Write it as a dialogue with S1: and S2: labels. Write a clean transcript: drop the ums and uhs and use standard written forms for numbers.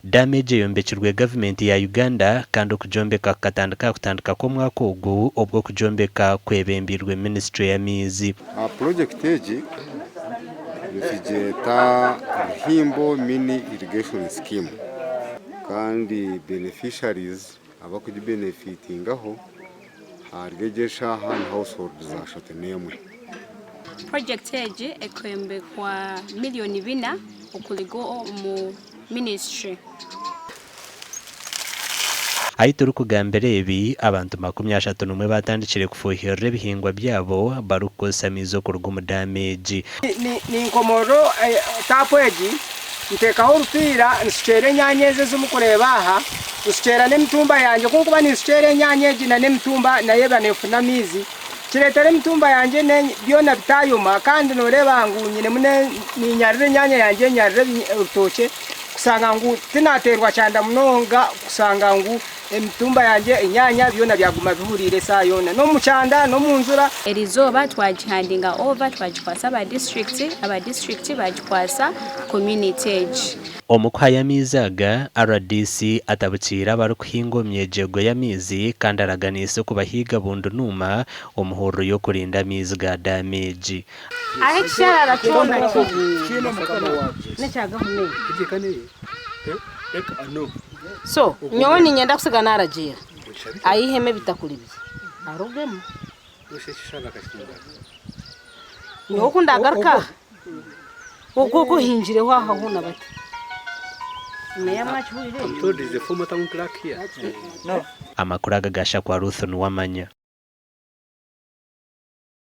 S1: damage yombekirwe government ya Uganda kandi okujombeka kutandika ko mwaka ogu obwo kujombeka kwebembirwe ministry ya mizi.
S2: Project eji nifijeta himbo mini irrigation scheme kandi beneficiaries abakuji benefitingaho hargejesha han household za shotenemwe.
S3: Project eji ekwembe kwa milioni 4 okuligo mu ministry.
S1: Aituru kugambere ebi abantu 31 batandikire kufuhirira ebihingwa byabo barukosamizo kurugumu damage.
S4: Ni nkomoro tapo eji ntekaho rupira nsicere nyanyeze zumukureba aha usicera n'emitumba yanje kunkuba nisicere nyanyeji na n'emitumba naye banefuna mizi kiretere mitumba yanje ne byona bitayuma kandi noreba ngunyine mune ni nyarire nyanya yanje nyarire urutoke kusanga ngu tinaterwa cyanda munonga kusanga ngu emitumba yanje inyanya byona byaguma bihurire sayona no mucanda no munzura
S3: erizoba twajihandinga over twajikwasa aba district bajikwasa community age.
S1: Omukwaya mizaga RDC Abatuura barukuhinga myejego ya mizi kandi araganise kubahiga bundu numa omuhoro yo kurinda mizi ga damage.
S5: Ahekshara chona chino mukano nechaga hune
S6: ikikane ano
S5: so nyoni nyenda kusigana arajira ayiheme bitakuribye arugemo
S6: ushishana kashinga
S5: nyokunda garuka uko hinjire waha hona bati neya machurire
S6: I'm told is the former town clerk here.
S1: Amakuru agagasha kwa Ruth Nuwamanya.